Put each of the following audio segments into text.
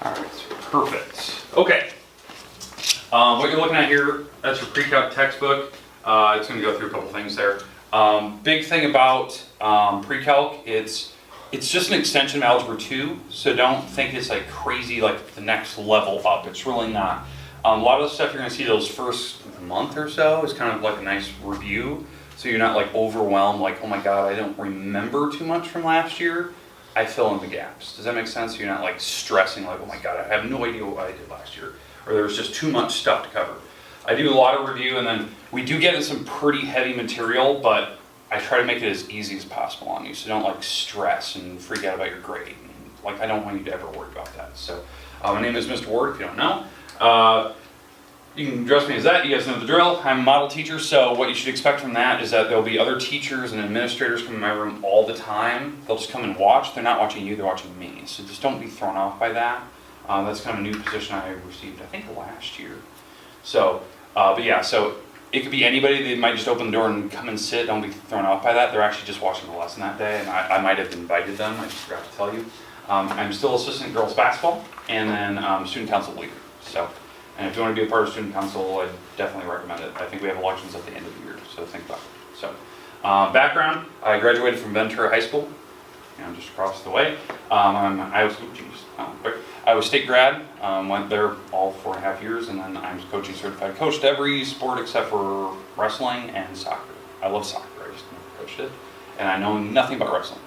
All right, perfect. Okay. What you're looking at here, that's your pre-calc textbook. It's going to go through a couple things there. Big thing about pre-calc, it's just an extension of Algebra 2, so don't think it's like crazy like the next level up. It's really not. A lot of the stuff you're going to see those first month or so is kind of like a nice review, so you're not like overwhelmed, like, oh my god, I don't remember too much from last year. I fill in the gaps. Does that make sense? You're not like stressing like, oh my god, I have no idea what I did last year, or there's just too much stuff to cover. I do a lot of review, and then we do get in some pretty heavy material, but I try to make it as easy as possible on you, so don't like stress and freak out about your grade. And, like, I don't want you to ever worry about that. So my name is Mr. Ward, if you don't know. You can address me as that. You guys know the drill. I'm a model teacher, so what you should expect from that is that there'll be other teachers and administrators come in my room all the time. They'll just come and watch. They're not watching you, they're watching me. So just don't be thrown off by that. That's kind of a new position I received, I think, last year. So, but yeah, so it could be anybody. They might just open the door and come and sit. Don't be thrown off by that. They're actually just watching the lesson that day, and I might have invited them. I just forgot to tell you. I'm still assistant girls basketball, and then student council leader. So. And if you want to be a part of student council, I definitely recommend it. I think we have elections at the end of the year, so think about it. So, background, I graduated from Ventura High School, just across the way. I was state grad, went there all 4.5 years, and then I'm coaching certified. Coached every sport except for wrestling and soccer. I love soccer, I just never coached it. And I know nothing about wrestling.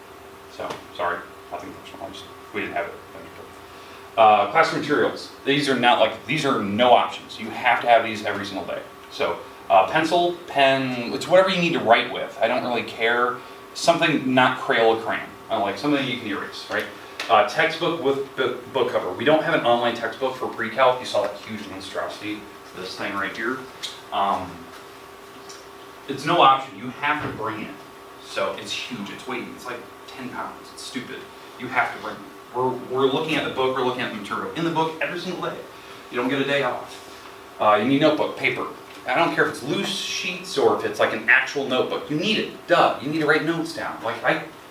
So, sorry, nothing personal, we didn't have it. Classroom materials. These are no options. You have to have these every single day. So pencil, pen, it's whatever you need to write with. I don't really care. Something not Crayola crayon. Like something you can erase, right? Textbook with book cover. We don't have an online textbook for pre-calc. You saw that huge monstrosity, this thing right here. It's no option. You have to bring it. So it's huge. It's weighty. It's like 10 pounds. It's stupid. You have to bring it. We're looking at the book, we're looking at the material in the book every single day. You don't get a day off. You need notebook, paper. I don't care if it's loose sheets or if it's like an actual notebook. You need it, duh. You need to write notes down.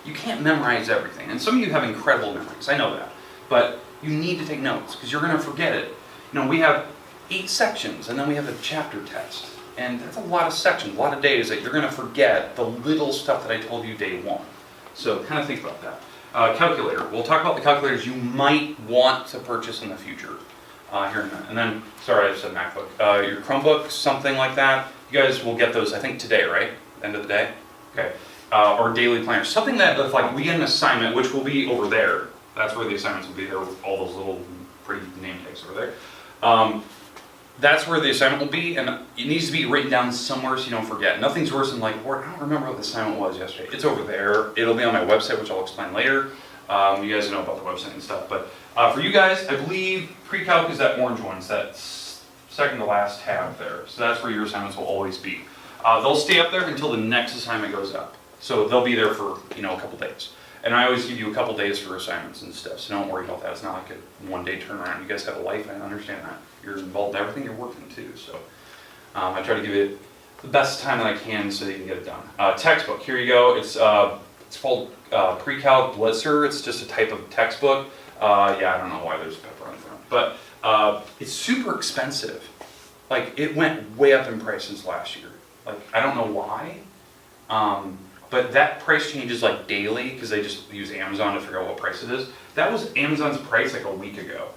You can't memorize everything. And some of you have incredible memories, I know that. But you need to take notes because you're going to forget it. We have 8 sections and then we have a chapter test. And that's a lot of sections, a lot of days that you're going to forget the little stuff that I told you day 1. So kind of think about that. Calculator. We'll talk about the calculators you might want to purchase in the future here in a minute. And then, sorry, I said MacBook. Your Chromebook, something like that. You guys will get those, I think, today, right? End of the day? Okay. Or daily planners. Something that, if like we get an assignment, which will be over there. That's where the assignments will be there with all those little pretty name tags over there. That's where the assignment will be, and it needs to be written down somewhere so you don't forget. Nothing's worse than like, I don't remember what the assignment was yesterday. It's over there. It'll be on my website, which I'll explain later. You guys know about the website and stuff. But for you guys, I believe pre-calc is that orange one. It's that second to last tab there. So that's where your assignments will always be. They'll stay up there until the next assignment goes up. So they'll be there for a couple days. And I always give you a couple days for assignments and stuff, so don't worry about that. It's not like a one-day turnaround. You guys have a life, I understand that. You're involved in everything, you're working too, so I try to give it the best time that I can so that you can get it done. Textbook, here you go. It's called Pre-Calc Blitzer. It's just a type of textbook. I don't know why there's pepper on the front, but it's super expensive. Like, it went way up in price since last year. Like, I don't know why. But that price changes like daily because they just use Amazon to figure out what price it is. That was Amazon's price like a week ago.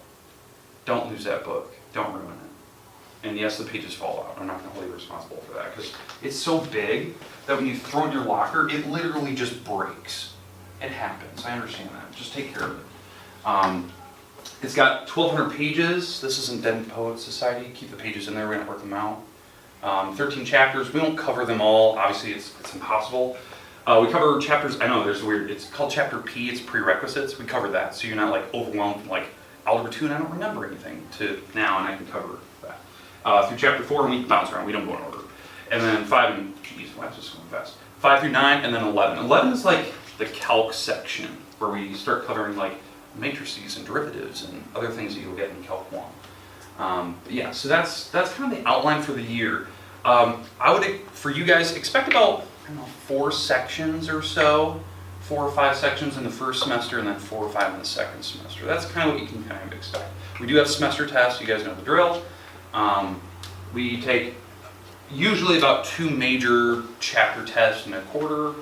Don't lose that book. Don't ruin it. And yes, the pages fall out. I'm not going to hold you responsible for that because it's so big that when you throw it in your locker, it literally just breaks. It happens. I understand that. Just take care of it. It's got 1,200 pages. This isn't Dead Poets Society. Keep the pages in there. We're going to work them out. 13 chapters. We won't cover them all. Obviously, it's impossible. We cover chapters, I know there's weird, it's called chapter P, it's prerequisites. We cover that, so you're not like overwhelmed from like Algebra 2 and I don't remember anything to now and I can cover that. Through chapter 4 and we bounce around, we don't go in order. And then 5 and, geez, why is this going fast? 5 through 9 and then 11. 11 is like the calc section where we start covering like matrices and derivatives and other things that you'll get in Calc 1. So that's kind of the outline for the year. I would, for you guys, expect about 4 sections or so 4 or 5 sections in the first semester and then 4 or 5 in the second semester. That's kind of what you can kind of expect. We do have semester tests, you guys know the drill. We take usually about 2 major chapter tests in a quarter,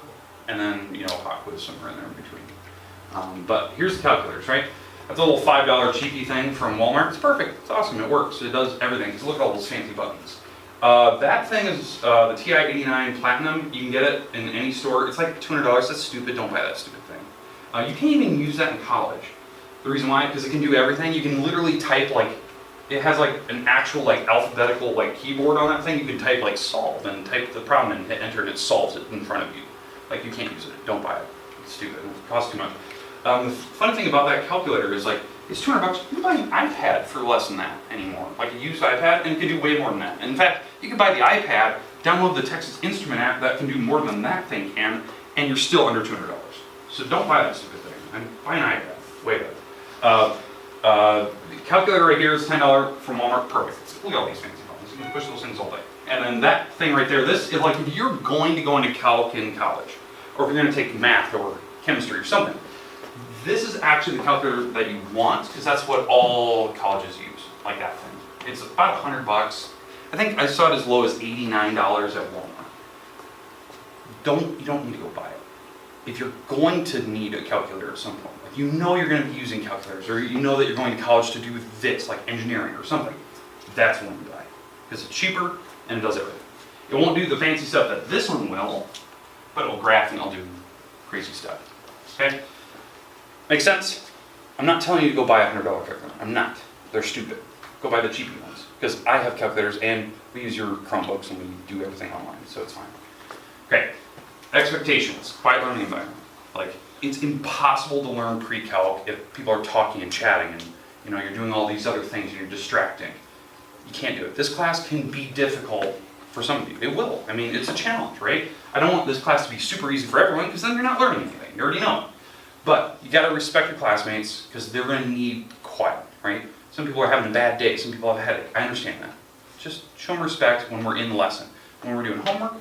and then, you know, a pop quiz somewhere in there in between. But here's the calculators, right? That's a little $5 cheapy thing from Walmart. It's perfect, it's awesome, it works, it does everything. Just look at all those fancy buttons. That thing is the TI-89 Platinum. You can get it in any store. It's like $200, that's stupid, don't buy that stupid thing. You can't even use that in college. The reason why, because it can do everything. You can literally type like, it has like an actual like alphabetical like keyboard on that thing. You can type like solve and type the problem and hit enter and it solves it in front of you. Like you can't use it, don't buy it. It's stupid, it costs too much. The funny thing about that calculator is like, it's $200. You can buy an iPad for less than that anymore. Like a used iPad, and it can do way more than that. And in fact, you can buy the iPad, download the Texas Instrument app that can do more than that thing can, and you're still under $200. So don't buy that stupid thing. Buy an iPad, way better. The calculator right here is $10 from Walmart, perfect. Look at all these fancy buttons. You can push those things all day. And then that thing right there, this is like if you're going to go into calc in college, or if you're going to take math or chemistry or something, this is actually the calculator that you want, because that's what all colleges use, like that thing. It's about $100. I think I saw it as low as $89 at Walmart. You don't need to go buy it. If you're going to need a calculator at some point, like you know you're going to be using calculators, or you know that you're going to college to do this, like engineering or something, that's when you buy it. Because it's cheaper and it does everything. It won't do the fancy stuff that this one will, but it'll graph and it'll do crazy stuff. Okay? Make sense? I'm not telling you to go buy a $100 calculator. I'm not. They're stupid. Go buy the cheapy ones. Because I have calculators and we use your Chromebooks and we do everything online, so it's fine. Okay. Expectations. Quiet learning environment. Like, it's impossible to learn pre-calc if people are talking and chatting and you know, you're doing all these other things and you're distracting. You can't do it. This class can be difficult for some of you. It will. I mean, it's a challenge, right? I don't want this class to be super easy for everyone because then you're not learning anything. You already know it. But you gotta respect your classmates because they're gonna need quiet, right? Some people are having a bad day, some people have a headache. I understand that. Just show them respect when we're in the lesson. When we're doing homework,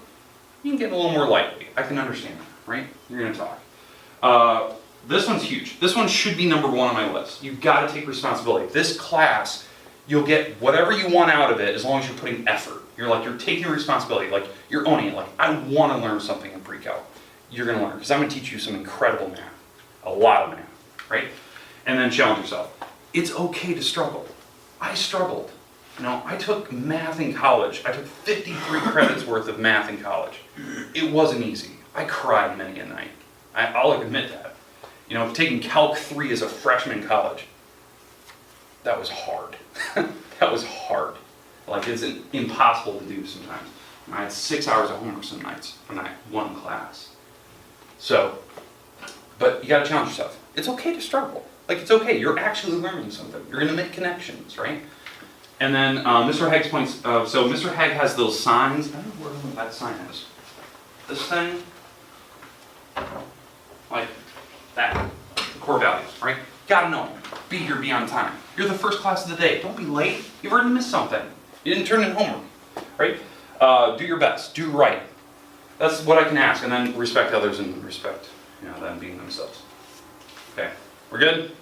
you can get a little more lightly. I can understand that, right? You're gonna talk. This one's huge. This one should be number 1 on my list. You've gotta take responsibility. This class, you'll get whatever you want out of it as long as you're putting effort. You're taking responsibility, like you're owning it. Like, I wanna learn something in pre-calc. You're gonna learn, because I'm gonna teach you some incredible math. A lot of math, right? And then challenge yourself. It's okay to struggle. I struggled. You know, I took math in college. I took 53 credits worth of math in college. It wasn't easy. I cried many a night. I'll admit that. You know, taking Calc 3 as a freshman in college, that was hard. That was hard. Like, it's impossible to do sometimes. I had 6 hours of homework some nights when I had one class. So, but you gotta challenge yourself. It's okay to struggle. Like, it's okay, you're actually learning something. You're gonna make connections, right? And then Mr. Hagg's points, so Mr. Hagg has those signs. I don't know where that sign is. This thing, like that, core values, right? Gotta know them. Be here, be on time. You're the first class of the day. Don't be late. You've already missed something. You didn't turn in homework, right? Do your best, do right. That's what I can ask, and then respect others and respect, you know, them being themselves. Okay, we're good?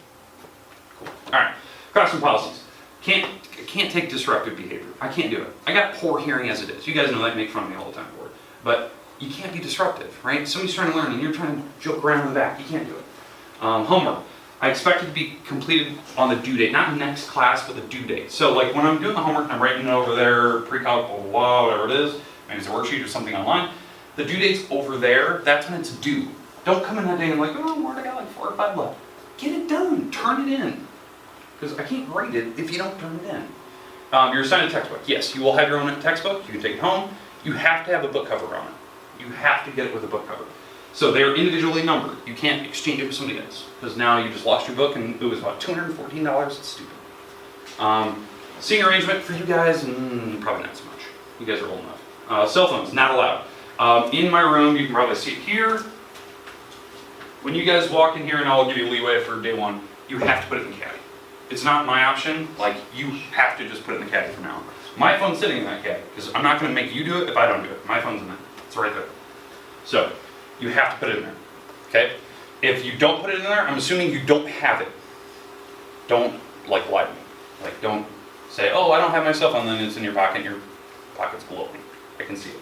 Cool. All right, classroom policies. Can't take disruptive behavior. I can't do it. I got poor hearing as it is. You guys know that, make fun of me all the time for it. But you can't be disruptive, right? Somebody's trying to learn and you're trying to joke around in the back. You can't do it. Homework. I expect it to be completed on the due date, not next class, but the due date. So like when I'm doing the homework and I'm writing it over there, pre-calc, blah, whatever it is, maybe it's a worksheet or something online, the due date's over there, that's when it's due. Don't come in that day and like, oh, Lord, I got like 4 or 5 left. Get it done, turn it in. Because I can't grade it if you don't turn it in. You're assigned a textbook. Yes, you will have your own textbook. You can take it home. You have to have a book cover on it. You have to get it with a book cover. So they're individually numbered. You can't exchange it with somebody else. Because now you just lost your book and it was about $214. It's stupid. Seating arrangement for you guys, probably not so much. You guys are old enough. Cell phones, not allowed. In my room, you can probably see it here. When you guys walk in here, and I'll give you leeway for day 1, you have to put it in the caddy. It's not my option, like you have to just put it in the caddy from now on. My phone's sitting in that caddy, because I'm not going to make you do it if I don't do it. My phone's in there. It's right there. So, you have to put it in there, okay? If you don't put it in there, I'm assuming you don't have it. Don't like lie to me. Like don't say, oh, I don't have my cell phone, then it's in your pocket and your pocket's glowing. I can see it.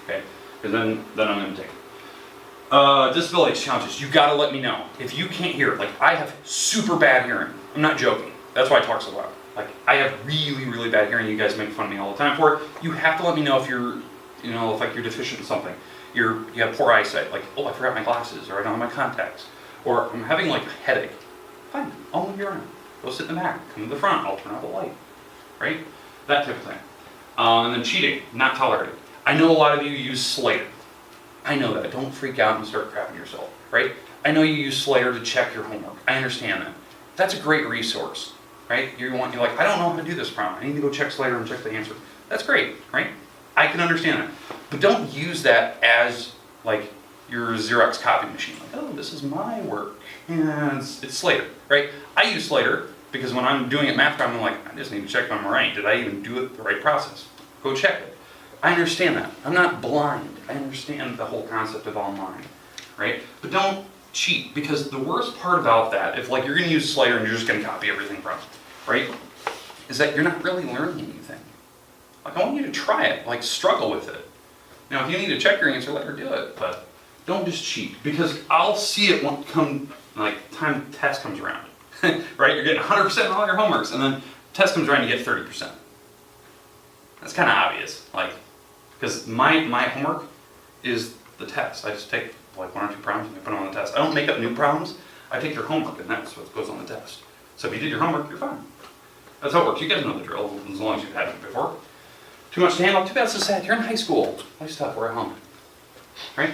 Okay? Because then I'm gonna take it. Disabilities, challenges, you gotta let me know. If you can't hear, like I have super bad hearing. I'm not joking. That's why I talk so loud. Like I have really, really bad hearing. You guys make fun of me all the time for it. You have to let me know if you're, if like you're deficient in something. You have poor eyesight, like, oh, I forgot my glasses, or I don't have my contacts, or I'm having like a headache. Fine, I'll move you around. Go sit in the back, come to the front, I'll turn out the light, right? That type of thing. And then cheating, not tolerated. I know a lot of you use Slater. I know that. Don't freak out and start crapping yourself, right? I know you use Slater to check your homework. I understand that. That's a great resource, right? You're like, I don't know how to do this problem. I need to go check Slater and check the answer. That's great, right? I can understand that. But don't use that as like your Xerox copy machine. Like, oh, this is my work. And it's Slater, right? I use Slater because when I'm doing it math problem, I'm like, I just need to check if I'm right. Did I even do it the right process? Go check it. I understand that. I'm not blind. I understand the whole concept of online, right? But don't cheat, because the worst part about that, if like you're going to use Slater and you're just going to copy everything from it, right, is that you're not really learning anything. Like I want you to try it, like struggle with it. Now if you need to check your answer, let her do it, but don't just cheat, because I'll see it when time test comes around, right? You're getting 100% on all your homeworks, and then test comes around and you get 30%. That's kind of obvious, like, because my homework is the test. I just take like 1 or 2 problems and I put them on the test. I don't make up new problems. I take your homework and that's what goes on the test. So if you did your homework, you're fine. That's how it works. You guys know the drill as long as you've had it before. Too much to handle? Too bad, so sad. You're in high school. Life's tough. We're at home. Right?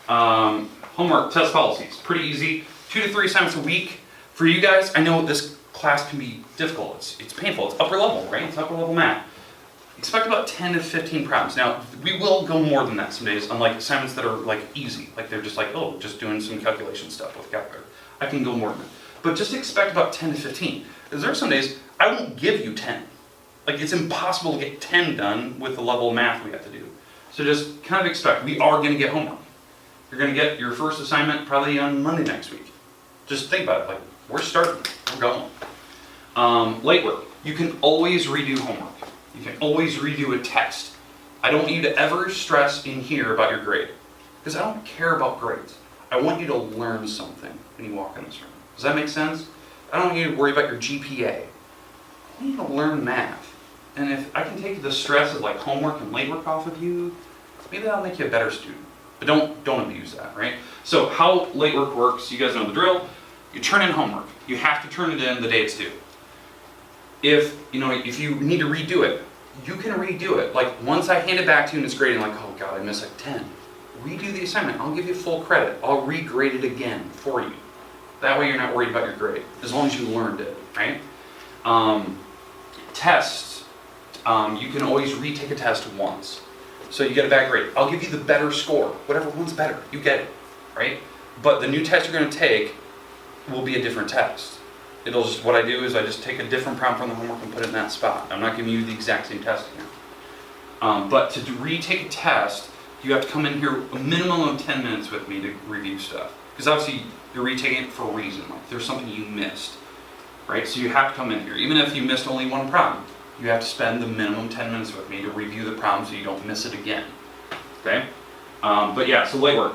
Homework, test policies. Pretty easy. 2 to 3 assignments a week. For you guys, I know this class can be difficult. It's painful. It's upper level, right? It's upper level math. Expect about 10 to 15 problems. Now, we will go more than that some days, unlike assignments that are like easy. Like they're just like, oh, just doing some calculation stuff with calculator. I can go more than that. But just expect about 10 to 15. Because there are some days I won't give you 10. Like it's impossible to get 10 done with the level of math we have to do. So just kind of expect, we are going to get homework. You're going to get your first assignment probably on Monday next week. Just think about it, like we're starting, we're going. Late work, you can always redo homework. You can always redo a test. I don't want you to ever stress in here about your grade, because I don't care about grades. I want you to learn something when you walk in this room. Does that make sense? I don't want you to worry about your GPA. I want you to learn math. And if I can take the stress of like homework and late work off of you, maybe that'll make you a better student. But don't abuse that, right? So how late work works, you guys know the drill. You turn in homework. You have to turn it in the day it's due. If you need to redo it, you can redo it. Like once I hand it back to you and it's graded, like, oh God, I missed like 10. Redo the assignment. I'll give you full credit. I'll regrade it again for you. That way you're not worried about your grade, as long as you learned it, right? Tests. You can always retake a test once. So you get a bad grade. I'll give you the better score. Whatever one's better, you get it, right? But the new test you're going to take will be a different test. What I do is I just take a different problem from the homework and put it in that spot. I'm not giving you the exact same test again. But to retake a test, you have to come in here a minimum of 10 minutes with me to review stuff. Because obviously you're retaking it for a reason. Like there's something you missed, right? So you have to come in here. Even if you missed only one problem, you have to spend the minimum 10 minutes with me to review the problem so you don't miss it again. Okay? But yeah, so late work.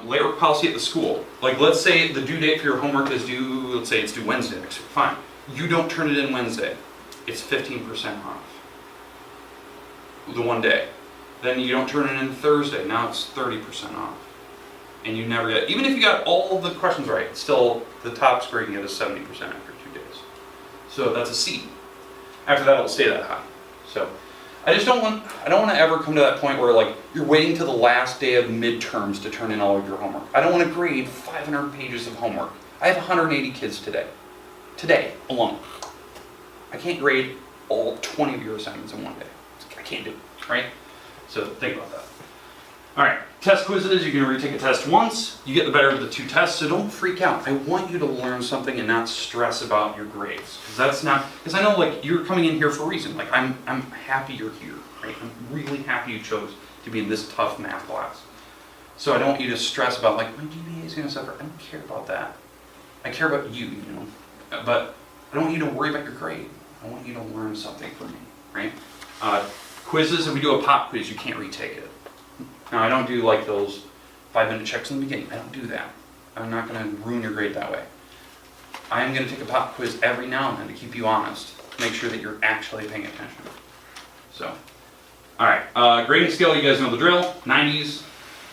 Late work policy at the school. Like let's say the due date for your homework is due, let's say it's due Wednesday next week. Fine. You don't turn it in Wednesday. It's 15% off. The one day. Then you don't turn it in Thursday. Now it's 30% off. And you never get, even if you got all the questions right, still the top score you get is 70% after 2 days. So that's a C. After that it'll stay that high. So I don't want to ever come to that point where like you're waiting till the last day of midterms to turn in all of your homework. I don't want to grade 500 pages of homework. I have 180 kids today. Today alone. I can't grade all 20 of your assignments in one day. I can't do it, right? So think about that. All right, test quizzes, you can retake a test once. You get the better of the 2 tests, so don't freak out. I want you to learn something and not stress about your grades. Because I know like you're coming in here for a reason. Like I'm happy you're here, right? I'm really happy you chose to be in this tough math class. So I don't want you to stress about like, my GPA is going to suffer. I don't care about that. I care about you, you know. But I don't want you to worry about your grade. I want you to learn something from me, right? Quizzes, if we do a pop quiz, you can't retake it. Now, I don't do like those 5-minute checks in the beginning. I don't do that. I'm not going to ruin your grade that way. I am going to take a pop quiz every now and then to keep you honest, to make sure that you're actually paying attention. So, all right, grading scale, you guys know the drill. 90s,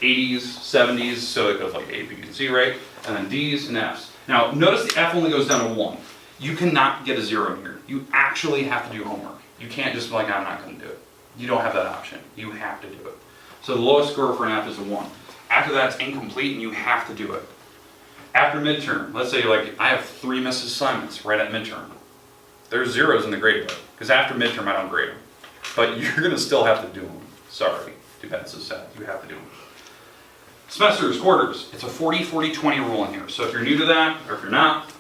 80s, 70s, so it goes like A, B, and C, right? And then D's and F's. Now, notice the F only goes down to 1. You cannot get a 0 in here. You actually have to do homework. You can't just be like, I'm not going to do it. You don't have that option. You have to do it. So the lowest score for an F is a 1. After that, it's incomplete, and you have to do it. After midterm, let's say like I have 3 missed assignments right at midterm. There's zeros in the grade book, because after midterm I don't grade them. But you're going to still have to do them. Sorry, too bad, so sad. You have to do them. Semesters, quarters. It's a 40-40-20 rule in here. So if you're new to that, or if you're not,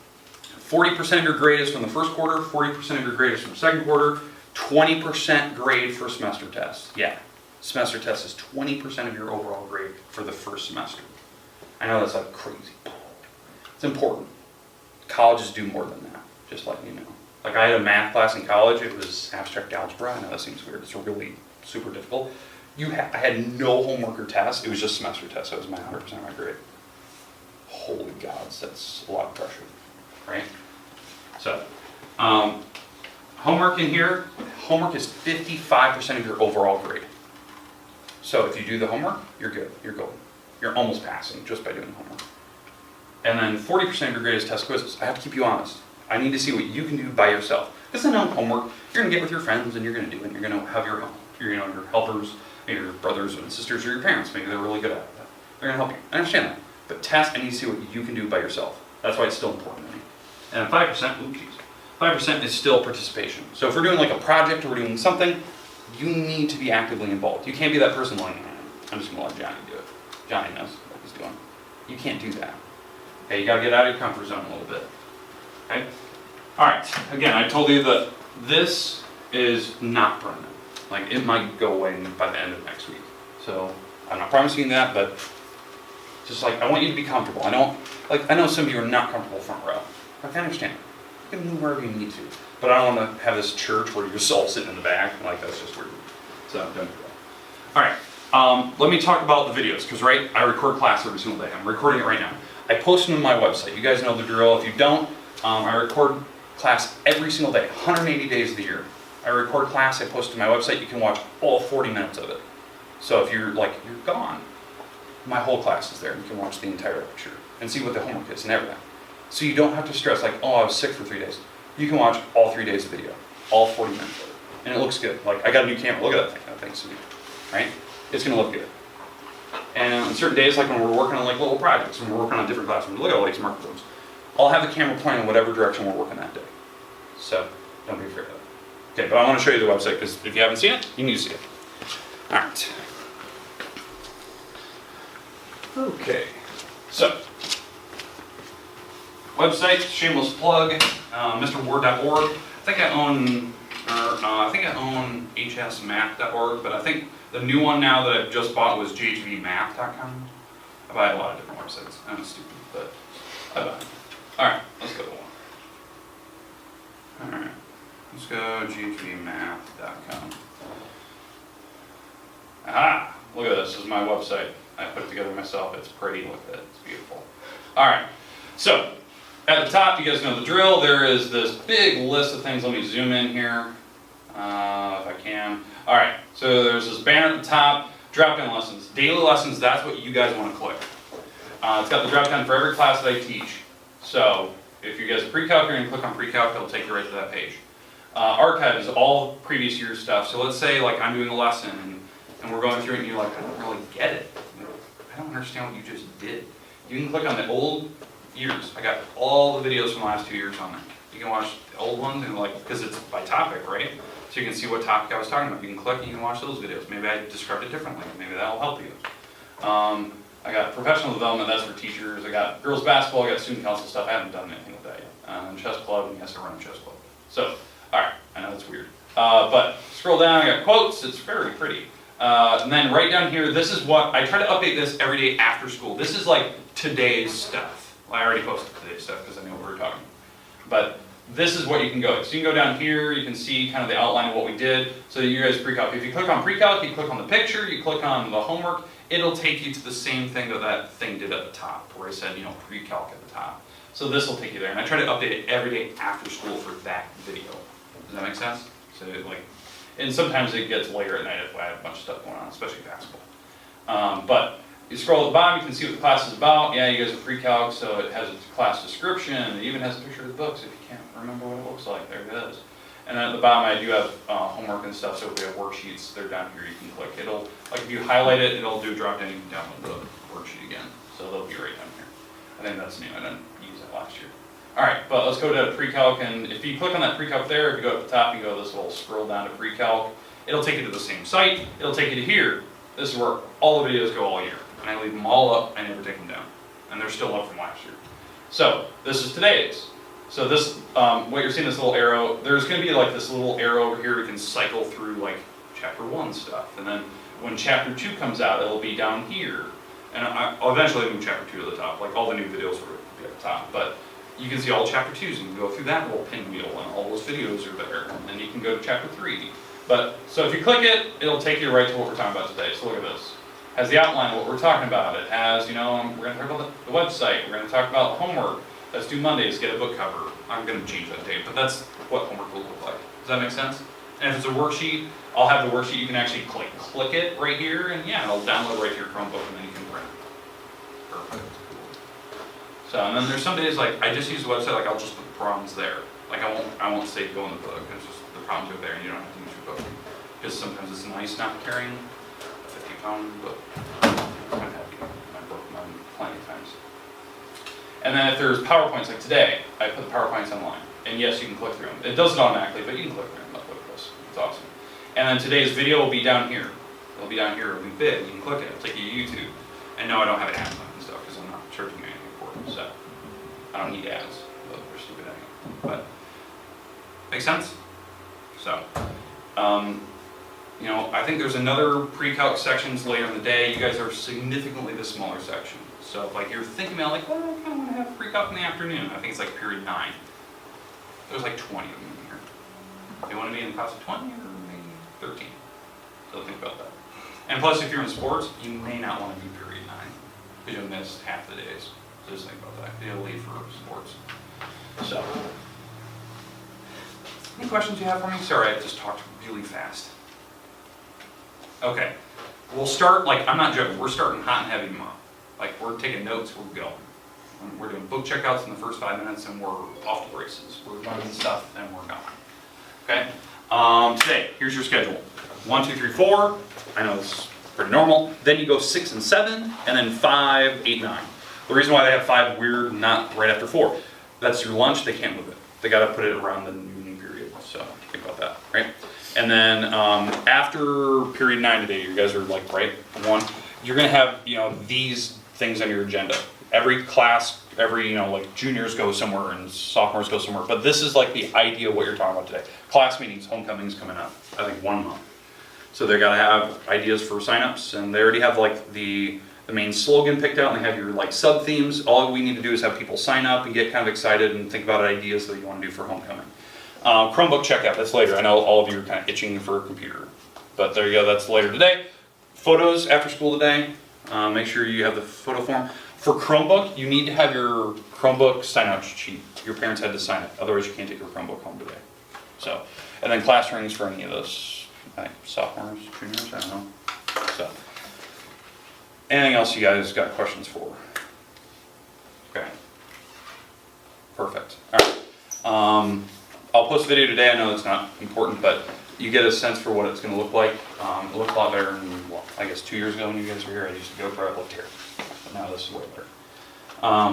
40% of your grade is from the first quarter, 40% of your grade is from the second quarter, 20% grade for semester tests. Yeah, semester test is 20% of your overall grade for the first semester. I know that's like crazy. It's important. Colleges do more than that, just letting you know. Like I had a math class in college, it was abstract algebra. I know that seems weird, it's really super difficult. I had no homework or test, it was just semester test, so it was my 100% of my grade. Holy gods, that's a lot of pressure, right? So, homework in here, homework is 55% of your overall grade. So if you do the homework, you're good, you're golden. You're almost passing just by doing the homework. And then 40% of your grade is test quizzes. I have to keep you honest. I need to see what you can do by yourself. This isn't homework. You're going to get with your friends and you're going to do it. You're going to have your helpers, maybe your brothers and sisters or your parents. Maybe they're really good at it. They're going to help you. I understand that. But test, I need to see what you can do by yourself. That's why it's still important to me. And 5% is still participation. So if we're doing like a project or we're doing something, you need to be actively involved. You can't be that person like, I'm just going to let Johnny do it. Johnny knows what he's doing. You can't do that. Okay, you got to get out of your comfort zone a little bit. Okay? All right, again, I told you that this is not permanent. Like, it might go away by the end of next week. So, I'm not promising that, but just like, I want you to be comfortable. I know some of you are not comfortable front row. I can understand. You can move wherever you need to. But I don't want to have this church where you're just all sitting in the back. Like, that's just weird. So, don't do that. All right, let me talk about the videos, because, right, I record class every single day. I'm recording it right now. I post them on my website. You guys know the drill. If you don't, I record class every single day, 180 days of the year. I record class, I post to my website. You can watch all 40 minutes of it. So if you're gone, my whole class is there. You can watch the entire lecture and see what the homework is and everything. So you don't have to stress like, oh, I was sick for 3 days. You can watch all 3 days of video, all 40 minutes of it. And it looks good. Like, I got a new camera. Look at that thing. That thing's sweet, right? It's going to look good. And on certain days, like when we're working on like little projects, and we're working on different classrooms, look at all these marker rooms. I'll have the camera pointing in whatever direction we're working that day. So don't be afraid of it. Okay, but I want to show you the website because if you haven't seen it, you need to see it. All right. Okay. So website, shameless plug, MrWard.org. I think I own hsmath.org, but I think the new one now that I've just bought was ghvmath.com. I buy a lot of different websites. I'm stupid, but I buy them. All right, let's go to one. All right, let's go ghvmath.com. Aha, look at this. This is my website. I put it together myself. It's pretty. Look at it. It's beautiful. All right, so at the top, you guys know the drill. There is this big list of things. Let me zoom in here if I can. All right, so there's this banner at the top, drop-down lessons. Daily lessons, that's what you guys want to click. It's got the drop-down for every class that I teach. So if you guys are pre-calc, you're going to click on pre-calc, it'll take you right to that page. Archive is all previous year's stuff. So let's say like I'm doing a lesson and we're going through it and you're like, I don't really get it. I don't understand what you just did. You can click on the old years. I got all the videos from the last 2 years on there. You can watch the old ones and like, because it's by topic, right? So you can see what topic I was talking about. You can click and you can watch those videos. Maybe I described it differently. Maybe that'll help you. I got professional development, that's for teachers. I got girls basketball, I got student council stuff. I haven't done anything with that yet. Chess club, and yes, I run a chess club. So, all right, I know it's weird. But scroll down, I got quotes. It's very pretty. And then right down here, this is what, I try to update this every day after school. This is like today's stuff. Well, I already posted today's stuff because I know what we're talking. But this is what you can go. So you can go down here, you can see kind of the outline of what we did. So you guys pre-calc. If you click on pre-calc, you click on the picture, you click on the homework, it'll take you to the same thing that thing did at the top, where I said, you know, pre-calc at the top. So this will take you there. And I try to update it every day after school for that video. Does that make sense? So like, and sometimes it gets later at night if I have a bunch of stuff going on, especially basketball. But you scroll at the bottom, you can see what the class is about. Yeah, you guys are pre-calc, so it has a class description. It even has a picture of the books if you can't remember what it looks like. There it is. And then at the bottom, I do have homework and stuff, so if we have worksheets, they're down here, you can click. It'll, like if you highlight it, it'll do a drop down, you can download the worksheet again. So they'll be right down here. I think that's new, I didn't use it last year. All right, but let's go to pre-calc, and if you click on that pre-calc there, if you go up the top, you go this little scroll down to pre-calc, it'll take you to the same site, it'll take you to here. This is where all the videos go all year. And I leave them all up, I never take them down. And they're still up from last year. So, this is today's. So this, what you're seeing, this little arrow, there's gonna be like this little arrow over here, we can cycle through like chapter 1 stuff. And then when chapter 2 comes out, it'll be down here. And I'll eventually move chapter 2 to the top, like all the new videos will be at the top. But you can see all chapter 2s, you can go through that little pinwheel, and all those videos are there. And then you can go to chapter 3. But, so if you click it, it'll take you right to what we're talking about today. So look at this. It has the outline of what we're talking about. It has, you know, we're going to talk about the website. We're going to talk about homework. That's due Mondays, get a book cover. I'm going to change that date, but that's what homework will look like. Does that make sense? And if it's a worksheet, I'll have the worksheet. You can actually click it right here, and yeah, it'll download right to your Chromebook, and then you can print it. Perfect. So, and then there's some days like I just use the website. Like I'll just put the problems there. Like I won't say go in the book. It's just the problems are there, and you don't have to use your book. Because sometimes it's nice not carrying a 50-pound book. I'm kind of happy. I broke mine plenty of times. And then if there's PowerPoints like today, I put the PowerPoints online. And yes, you can click through them. It does it automatically, but you can click through them. Look at this. It's awesome. And then today's video will be down here. It'll be down here. It'll be big. You can click it. It'll take you to YouTube. And no, I don't have ads on it and stuff because I'm not charging you anything for it. So I don't need ads. But they're stupid anyway. But make sense? So, you know, I think there's another pre-calc sections later in the day. You guys are significantly the smaller section. So if like you're thinking about like, well, I kind of want to have pre-calc in the afternoon. I think it's like period 9. There's like 20 of them in here. Do you want to be in the class of 20 or maybe 13? So think about that. And plus, if you're in sports, you may not want to do period 9 because you'll miss half the days. So just think about that. You'll leave for sports. So, any questions you have for me? Sorry, I just talked really fast. Okay, we'll start, like, I'm not joking, we're starting hot and heavy tomorrow. Like, we're taking notes, we're going. We're doing book checkouts in the first 5 minutes, and we're off to the races. We're running stuff, and we're going. Okay? Today, here's your schedule. 1, 2, 3, 4. I know this is pretty normal. Then you go 6 and 7, and then 5, 8, 9. The reason why they have 5 weird, not right after 4, that's your lunch, they can't move it. They gotta put it around the noon period, so think about that, right? And then after period 9 today, you guys are like right 1. You're gonna have, you know, these things on your agenda. Every class, you know, like juniors go somewhere and sophomores go somewhere. But this is like the idea of what you're talking about today. Class meetings, homecoming's coming up. I think 1 month. So they're gotta have ideas for signups, and they already have like the main slogan picked out, and they have your like sub themes. All we need to do is have people sign up and get kind of excited and think about ideas that you want to do for homecoming. Chromebook checkout, that's later. I know all of you are kind of itching for a computer, but there you go, that's later today. Photos after school today. Make sure you have the photo form. For Chromebook, you need to have your Chromebook sign-out sheet. Your parents had to sign it, otherwise you can't take your Chromebook home today. So, and then class rings for any of those, I think sophomores, juniors, I don't know. So, anything else you guys got questions for? Okay. Perfect. All right. I'll post a video today. I know it's not important, but you get a sense for what it's going to look like. It looked a lot better than, well, I guess 2 years ago when you guys were here. I used to go for it, looked here. But now this is way better.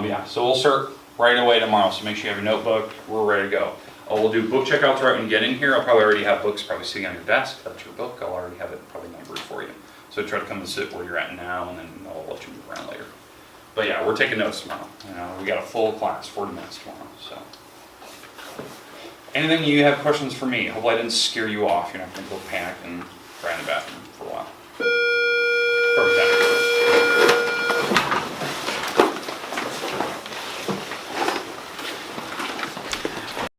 Yeah, so we'll start right away tomorrow. So make sure you have your notebook. We're ready to go. We'll do book checkouts right when you get in here. I'll probably already have books probably sitting on your desk. That's your book. I'll already have it probably numbered for you. So try to come and sit where you're at now, and then I'll let you move around later. But yeah, we're taking notes tomorrow. You know, we got a full class, 40 minutes tomorrow. So, anything you have questions for me? Hopefully I didn't scare you off. You're not going to go panic and cry in the bathroom.